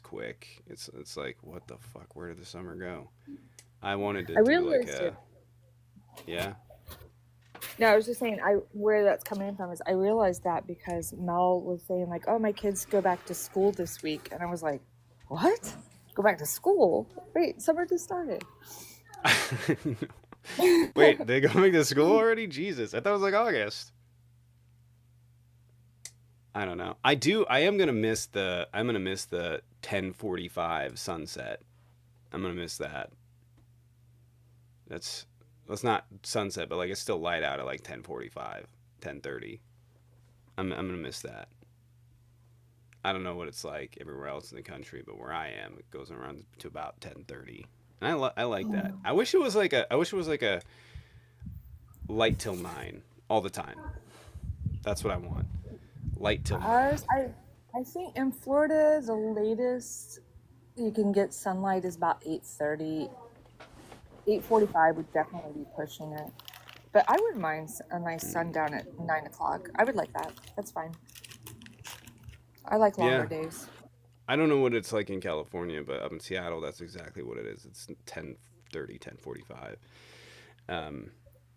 quick. It's like what the fuck? Where did the summer go? I wanted to I do like realized it. a yeah. No, I was just saying, where that's coming from is I realized that because Mel was saying like, "Oh, my kids go back to school this week," and I was like, "What? Go back to school? Wait, summer just started." Wait, they going to school already? Jesus, I thought it was like August. I don't know. I am gonna miss the. I'm gonna miss the 10:45 sunset. I'm gonna miss that. That's that's not sunset, but like it's still light out at like 10:45, 10:30. I'm gonna miss that. I don't know what it's like everywhere else in the country, but where I am, it goes around to about 10:30. And I like that. I wish it was like a light till 9 all the time. That's what I want. Light till 9. Ours, I think in Florida, the latest you can get sunlight is about 8:30. 8:45 would definitely be pushing it. But I wouldn't mind a nice sundown at 9 o'clock. I would like that. That's fine. I like longer Yeah. days. I don't know what it's like in California, but up in Seattle, that's exactly what it is. It's 10:30, 10:45. Um,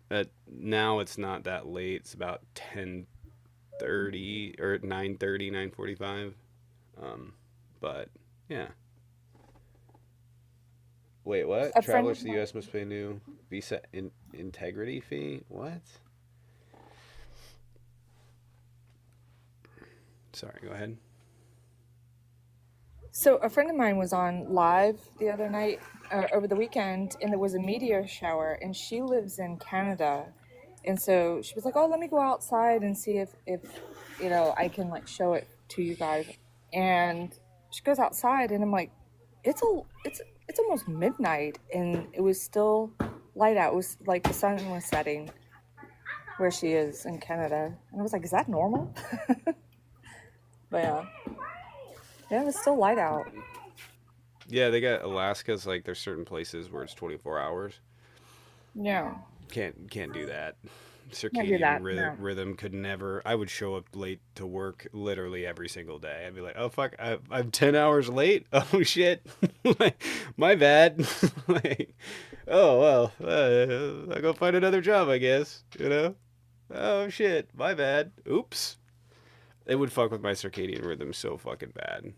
but now it's not that late. It's about 10:30 or 9:30, 9:45. Um, but yeah. Wait, what? A friend Travelers of to the mine, U.S. must pay a new visa integrity fee? What? Sorry, go ahead. so a friend of mine was on live the other night, over the weekend, and there was a meteor shower, and she lives in Canada, and so she was like, "Oh, let me go outside and see if I can like show it to you guys." And she goes outside, and I'm like, it's almost midnight, and it was still light out. It was like the sun was setting where she is in Canada, and I was like, "Is that normal?" But yeah, it was still light out. Yeah, they got Alaska's like there's certain places where it's 24 hours. Yeah, Can't do that. can't do Circadian that. No. rhythm could never. I would show up late to work literally every single day. I'd be like, oh fuck, I'm 10 hours late. Oh shit, my bad. Like, oh well, I'll go find another job, I guess. You know. Oh shit, my bad. Oops. It would fuck with my circadian rhythm so fucking bad,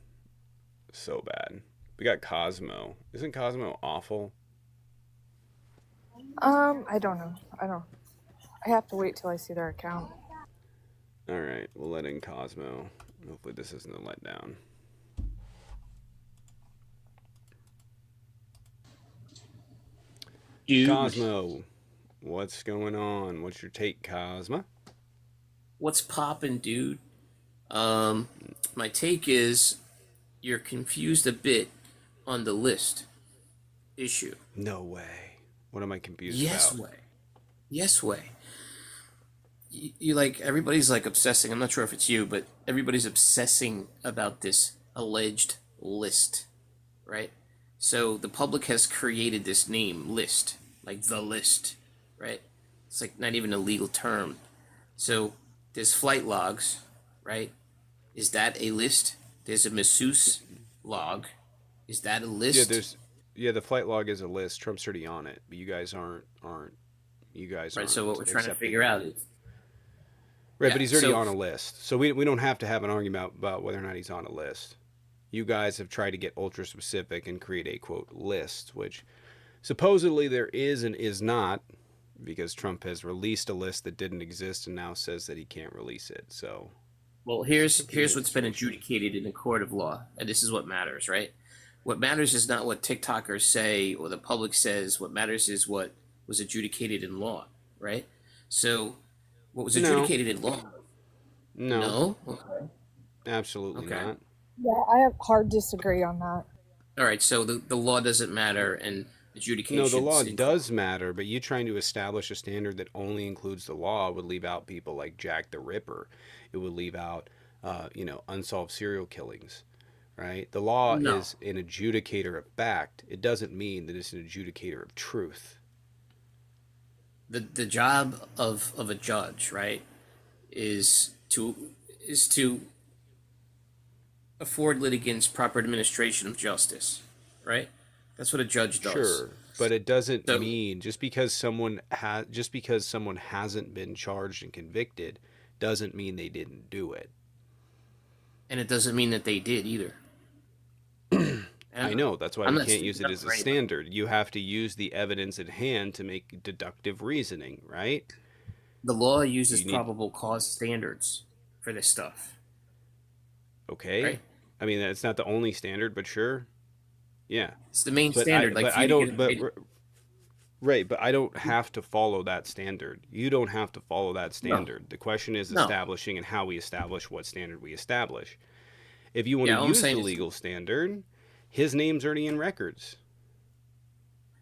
so bad. We got Cosmo. Isn't Cosmo awful? I don't know. I don't. I have to wait till I see their account. All right, we'll let in Cosmo. Hopefully this isn't a letdown. Dude, Cosmo, what's going on? What's your take, Cosmo? what's poppin', dude? Um, my take is you're confused a bit on the list issue. No way. What am I confused Yes about? way. Yes way. You like everybody's like obsessing. I'm not sure if it's you, but everybody's obsessing about this alleged list, right? So the public has created this name list, like the list, right? It's like not even a legal term. So there's flight logs, right? Is that a list? There's a masseuse log. Is that a Yeah, list? the flight log is a list. Trump's already on it, but you guys Right. So what aren't we're trying to accepting figure it. out is Right, but yeah. he's already So on a list. So we don't have to have an argument about whether or not he's on a list. You guys have tried to get ultra specific and create a quote list, which supposedly there is and is not, because Trump has released a list that didn't exist and now says that he can't release it. So well, it's a here's complicated what's been situation. adjudicated in a court of law, and this is what matters, right? What matters is not what TikTokers say or the public says. What matters is what was adjudicated in law, right? So what was No, adjudicated in law? no, No. Okay. absolutely Okay. not. Yeah, I have hard disagree on that. All right. So the law doesn't matter, and No, the law adjudications in court. does matter, but you trying to establish a standard that only includes the law would leave out people like Jack the Ripper. It would leave out unsolved serial killings, right? The law No. is an adjudicator of fact. It doesn't mean that it's an adjudicator of truth. The job of a judge, right, is to afford litigants proper administration of justice, right? That's what a judge does. Sure, but it doesn't So, mean just because someone hasn't been charged and convicted doesn't mean they didn't do it. and it doesn't mean that they did either. I know, that's why I'm we not can't use it speaking as up a for anybody. standard. You have to use the evidence at hand to make deductive reasoning, right? The law uses You need probable cause standards for this stuff, okay. right? I mean, that's not the only standard, but sure. Yeah. It's the main But standard. Like for I you to don't get but indicted. right, but I don't have to follow that standard. You don't have to follow that No, standard. The question is no. establishing and how we establish what standard we establish. If you want to Yeah, all I'm use the saying is, legal standard, his name's already in records.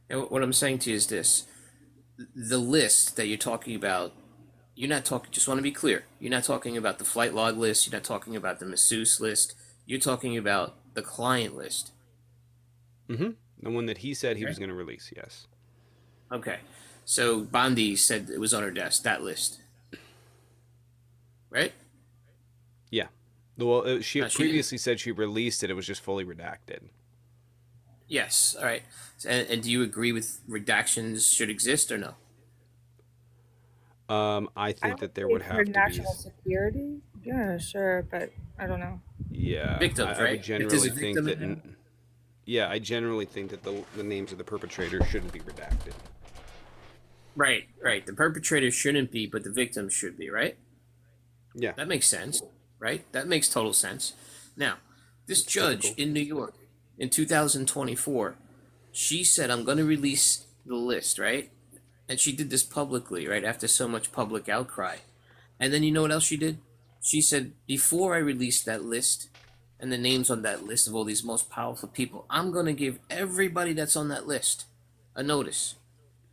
and what I'm saying to you is this: the list that you're talking about, you're not talking. Just want to be clear. You're not talking about the flight log list. You're not talking about the masseuse list. You're talking about the client list. Mm-hmm. The one that he said he Right? was going to release, yes. Okay. So Bondi said it was on her desk. That list, right? Yeah. Well, she No, she didn't. previously said she released it. It was just fully redacted. Yes. All right. And do you agree with redactions should exist or no? I I think would that there say would for have to be, national security. Yeah, sure, but I don't know. yeah. Victims, I would right? If there's generally a think victim that, in there. yeah, I generally think that the names of the perpetrators shouldn't be redacted. Right, right. The perpetrator shouldn't be, but the victim should be, right? Yeah, That makes sense, right? That makes total sense. Now, this it's judge typical. in New York in 2024, she said, I'm going to release the list, right? And she did this publicly, right? After so much public outcry. And then you know what else she did? She said, before I release that list and the names on that list of all these most powerful people, I'm going to give everybody that's on that list a notice.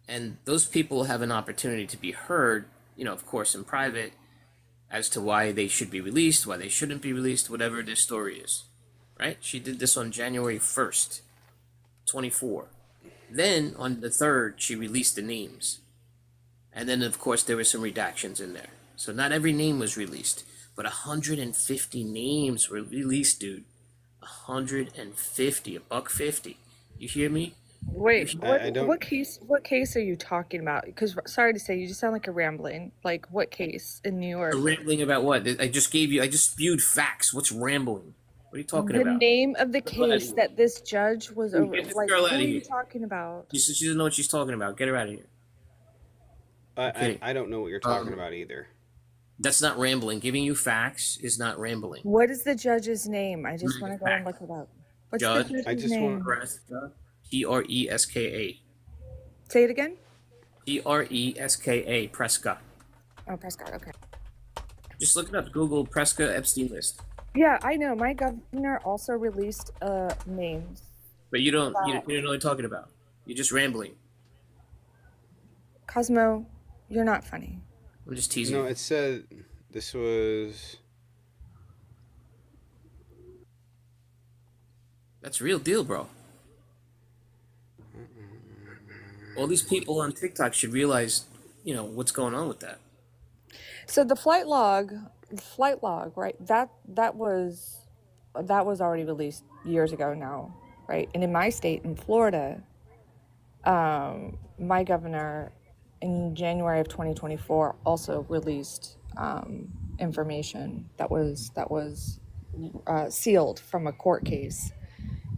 And those people have an opportunity to be heard, of course, in private as to why they should be released, why they shouldn't be released, whatever their story is. Right? She did this on January 1st, 24. Then on the 3rd, she released the names. And then, of course, there were some redactions in there. So not every name was released, but 150 names were released, dude. 150, a buck 50. You hear me? Wait, I don't. what case are you talking about? Because sorry to say, you just sound like a rambling. Like what case in New York? Rambling about what? I just spewed facts. What's rambling? What are you talking The about? name of the Get her out of case here. that this judge was Dude, over. get this Like, girl who out of are you here. talking about? She doesn't know what she's talking about. Get her out of here. I'm kidding. I don't know what you're talking about either. That's not rambling. Giving you facts is not rambling. What is the judge's name? I just want to go and Fact. look it up. What's Judge. the I judge's just want name? Preska. Preska. Say it again. Preska. Preska. Oh, Prescott. Okay. Just look it up. Google Preska Epstein list. Yeah, I know. My governor also released names. But you don't know what you're talking about. You're just rambling. Cosmo, you're not funny. I'm just teasing. No, it said this was. That's real deal, bro. All these people on TikTok should realize, what's going on with that. So the flight log, right? That was already released years ago now, right? And in my state, in Florida, my governor in January of 2024 also released information that was sealed from a court case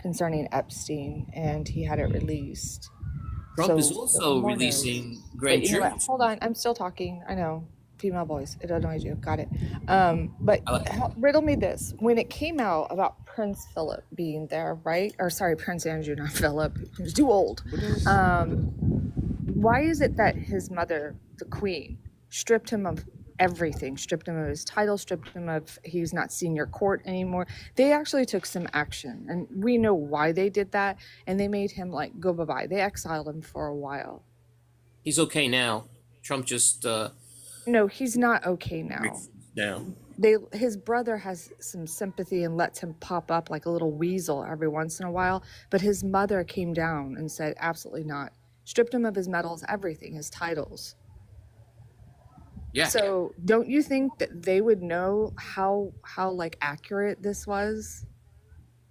concerning Epstein, and he had it released. Trump is So the also homeowners- releasing But grand you know jury. what? Hold on, I'm still talking. I know, female voice. It annoys you. Got it. But riddle me this: when it came out about Prince Philip being there, right? Or sorry, Prince Andrew, not Philip. He was too old. Why is it that his mother, the Queen, stripped him of everything? Stripped him of his title. Stripped him of he's not senior court anymore. They actually took some action, and we know why they did that. And they made him go bye-bye. They exiled him for a while. He's okay now. Trump just No, he's not okay now. down. his brother has some sympathy and lets him pop up like a little weasel every once in a while, but his mother came down and said absolutely not. Stripped him of his medals, everything, his titles. Yeah. So don't you think that they would know how like accurate this was?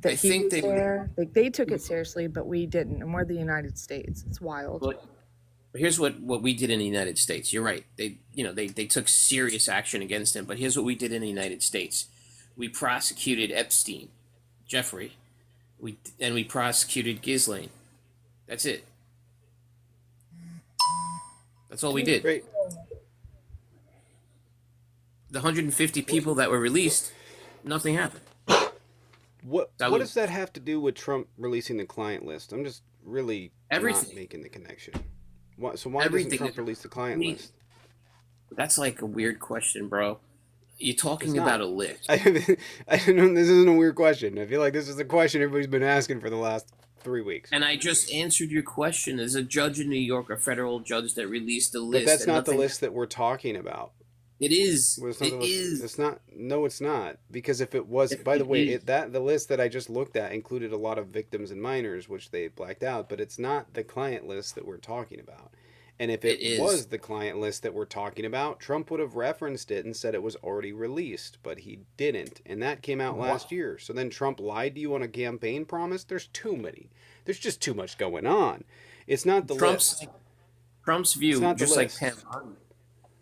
That he was there? Like they took it seriously, but we didn't, and we're the United States. It's wild. But here's what we did in the United States. You're right. They took serious action against him. But here's what we did in the United States. We prosecuted Epstein, Jeffrey. We prosecuted Ghislaine. That's it. That's all we did. Great. The 150 people that were released, nothing happened. What does that have to do with Trump releasing the client list? I'm just really not making the connection. So why doesn't Trump release the client list? That's like a weird question, bro. You're talking about a list. I don't know. This isn't a weird question. I feel like this is a question everybody's been asking for the last 3 weeks. And I just answered your question. There's a judge in New York, a federal judge, that released the list. But that's not the list that we're talking about. It is. Well, it's not. No, it's not. Because if it was, by the way, the list that I just looked at included a lot of victims and minors, which they blacked out. But it's not the client list that we're talking about. And if it was the client list that we're talking about, Trump would have referenced it and said it was already released, but he didn't. And that came out last year. So then Trump lied to you on a campaign promise? There's too many. There's just too much going on. It's not the list. Trump's view, just like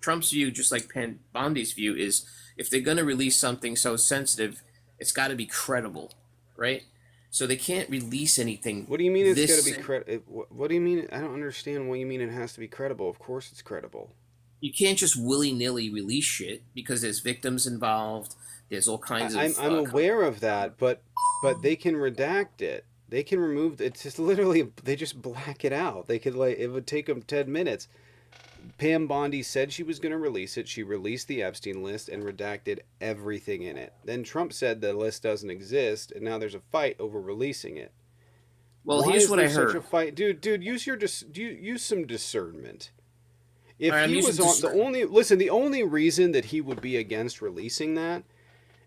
Trump's view, just like Pam Bondi's view, is if they're going to release something so sensitive, it's got to be credible, right? So they can't release anything. What do you mean it's got to be credible? What do you mean? I don't understand what you mean it has to be credible. Of course it's credible. You can't just willy-nilly release shit because there's victims involved. There's all kinds of... I'm aware of that, but they can redact it. They can remove... It's just literally... They just black it out. They could it would take them 10 minutes. Pam Bondi said she was going to release it. She released the Epstein list and redacted everything in it. Then Trump said the list doesn't exist, and now there's a fight over releasing it. Well, here's what I heard. Such a fight? Dude, use some discernment. If he was on the only reason that he would be against releasing that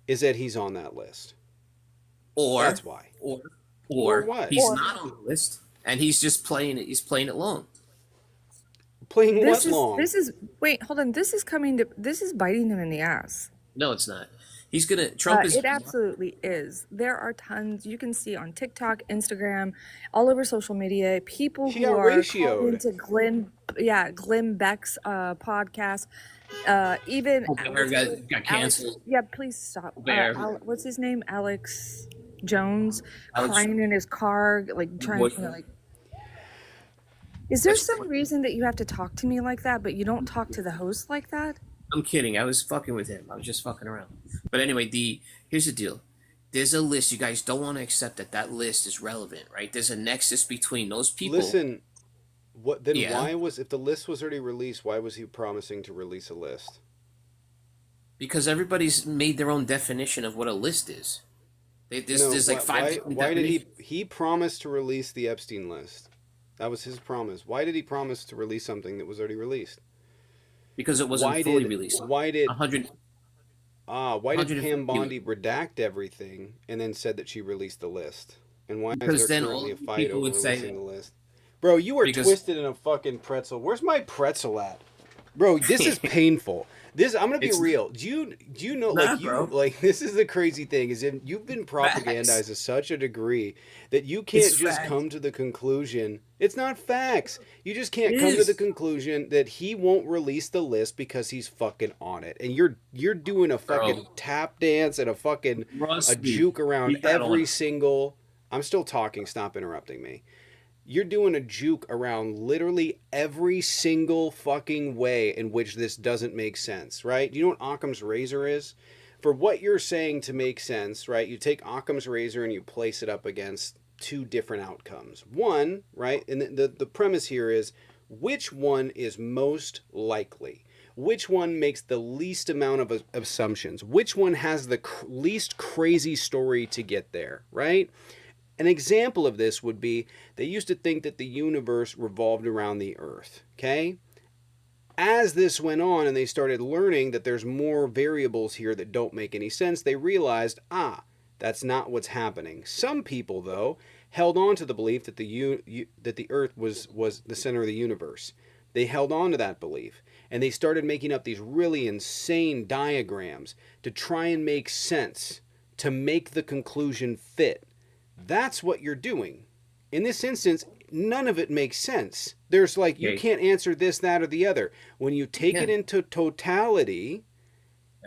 is that he's on that list. Or that's why. Or what? He's not on the list, and he's just playing it. He's playing it long. Playing what long? Wait, hold on. This is biting him in the ass. No, it's not. He's gonna. Trump is. It absolutely is. There are tons you can see on TikTok, Instagram, all over social media. People who are calling into Glenn Beck's podcast. Even got canceled. Please stop. What's his name? Alex Jones, crying in his car, like trying to like. Is there some reason that you have to talk to me like that, but you don't talk to the host like that? I'm kidding. I was fucking with him. I was just fucking around. But anyway, here's the deal. There's a list. You guys don't want to accept that list is relevant, right? There's a nexus between those people. Listen, why if the list was already released, why was he promising to release a list? Because everybody's made their own definition of what a list is. There's like five. Why did he promise to release the Epstein list? That was his promise. Why did he promise to release something that was already released? Because it wasn't fully released. Why did Pam Bondi redact everything and then said that she released the list? And why is there currently a fight over releasing the list? Bro, you are twisted in a fucking pretzel. Where's my pretzel at? Bro, this is painful. I'm gonna be real. Do you know this is the crazy thing is you've been propagandized to such a degree that you can't come to the conclusion. It's not facts. You just can't come to the conclusion that he won't release the list because he's fucking on it. And you're doing a fucking tap dance and a juke around every single. I'm still talking. Stop interrupting me. You're doing a juke around literally every single fucking way in which this doesn't make sense, right? You know what Occam's razor is? For what you're saying to make sense, right, you take Occam's razor and you place it up against two different outcomes. One, right, and the premise here is which one is most likely? Which one makes the least amount of assumptions? Which one has the least crazy story to get there, right? An example of this would be they used to think that the universe revolved around the Earth, okay? as this went on and they started learning that there's more variables here that don't make any sense, they realized, that's not what's happening. Some people, though, held on to the belief that the Earth was the center of the universe. They held on to that belief, and they started making up these really insane diagrams to try and make sense, to make the conclusion fit. That's what you're doing. In this instance, none of it makes sense. There's like, you can't answer this, that, or the other. When you take it into totality,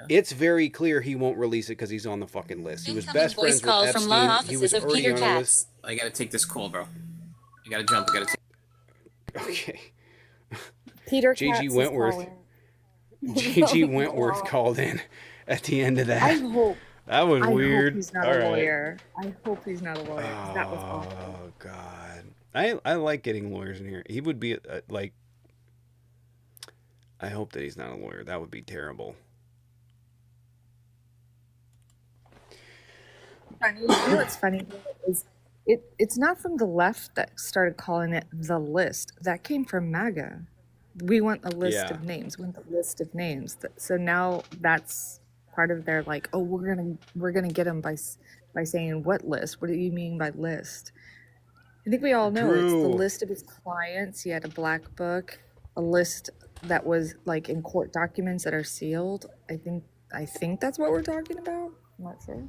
it's very clear he won't release it because he's on the fucking list. He was best friends with Epstein. From law offices of Peter Katz. I gotta take this call, bro. I gotta jump. I gotta take. Okay. Peter J.G. Katz Wentworth. J.G. Wentworth called in at the end of that. I hope. That was weird. I hope he's not a lawyer. I hope he's not a lawyer. That was awful. Oh, God. I like getting lawyers in here. He would be, like... I hope that he's not a lawyer. That would be terrible. Funny. You know what's funny is it's not from the left that started calling it the list. That came from Maga. We want a list of names. We want the list of names. So now that's part of their like, oh, we're gonna get him by saying what list? What do you mean by list? I think we all know it's the list of his clients. He had a black book, a list that was like in court documents that are sealed. I think that's what we're talking about. I'm not sure.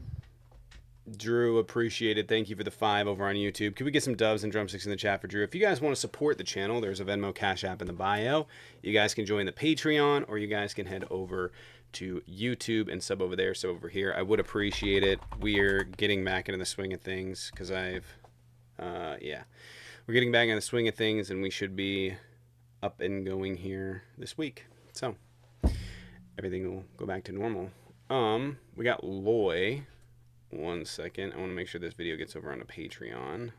Drew, appreciate it. Thank you for the 5 over on YouTube. Can we get some doves and drumsticks in the chat for Drew? If you guys want to support the channel, there's a Venmo Cash App in the bio. You guys can join the Patreon, or you guys can head over to YouTube and sub over there, sub over here. I would appreciate it. We're getting back into the swing of things because we're getting back in the swing of things, and we should be up and going here this week. So everything will go back to normal. We got Loy. 1 second. I want to make sure this video gets over on a Patreon.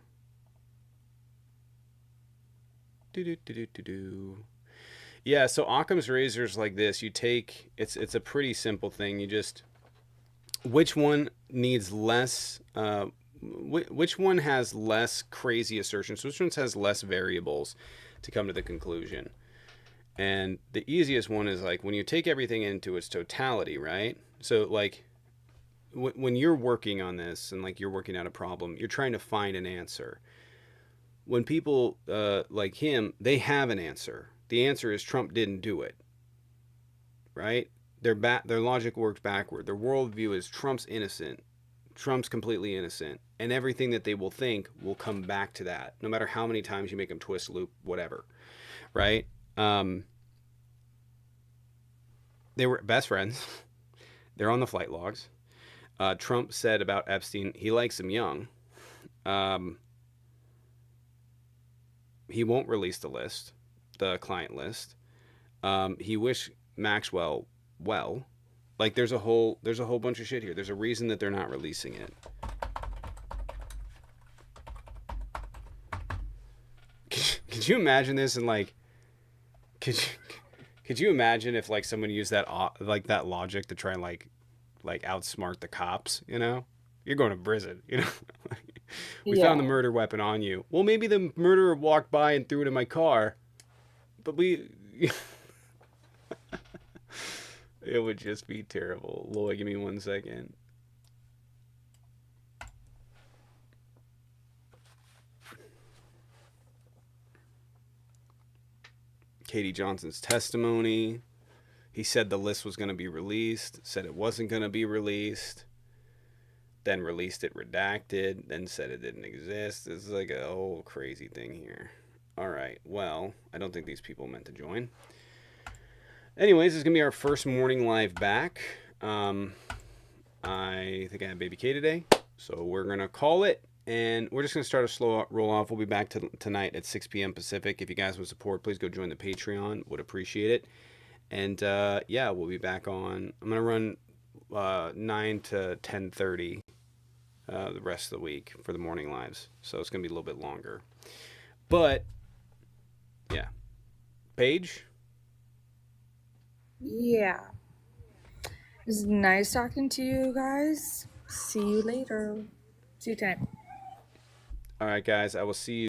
Yeah, so Occam's razors like this. You take it's a pretty simple thing. You just which one needs less which one has less crazy assertions, which one has less variables to come to the conclusion. And the easiest one is like when you take everything into its totality, right? So like when you're working on this and like you're working out a problem, you're trying to find an answer. When people like him, they have an answer. The answer is Trump didn't do it, right? Their logic works backward. Their worldview is Trump's innocent. Trump's completely innocent. And everything that they will think will come back to that, no matter how many times you make them twist, loop, whatever, right? They were best friends. They're on the flight logs. Trump said about Epstein, he likes him young. He won't release the list, the client list. He wished Maxwell well. Like there's a whole bunch of shit here. There's a reason that they're not releasing it. Could you imagine this and like could you imagine if like someone used that like that logic to try and like outsmart the cops, you know? You're going to prison, you know? We found the murder weapon on you. Well, maybe the murderer walked by and threw it in my car, but it would just be terrible. Lloyd, give me 1 second. Katie Johnson's testimony. He said the list was going to be released, said it wasn't going to be released, then released it redacted, then said it didn't exist. This is like a whole crazy thing here. All right, well, I don't think these people meant to join. Anyways, this is going to be our first morning live back. I think I have Baby K today, so we're going to call it, and we're just going to start a slow roll off. We'll be back tonight at 6 p.m. Pacific. If you guys would support, please go join the Patreon. Would appreciate it. And yeah, we'll be back on. I'm gonna run 9 to 10:30 the rest of the week for the morning lives, so it's gonna be a little bit longer. But yeah, Paige. Yeah, it was nice talking to you guys. See you later. See you tonight. All right, guys. I will see you.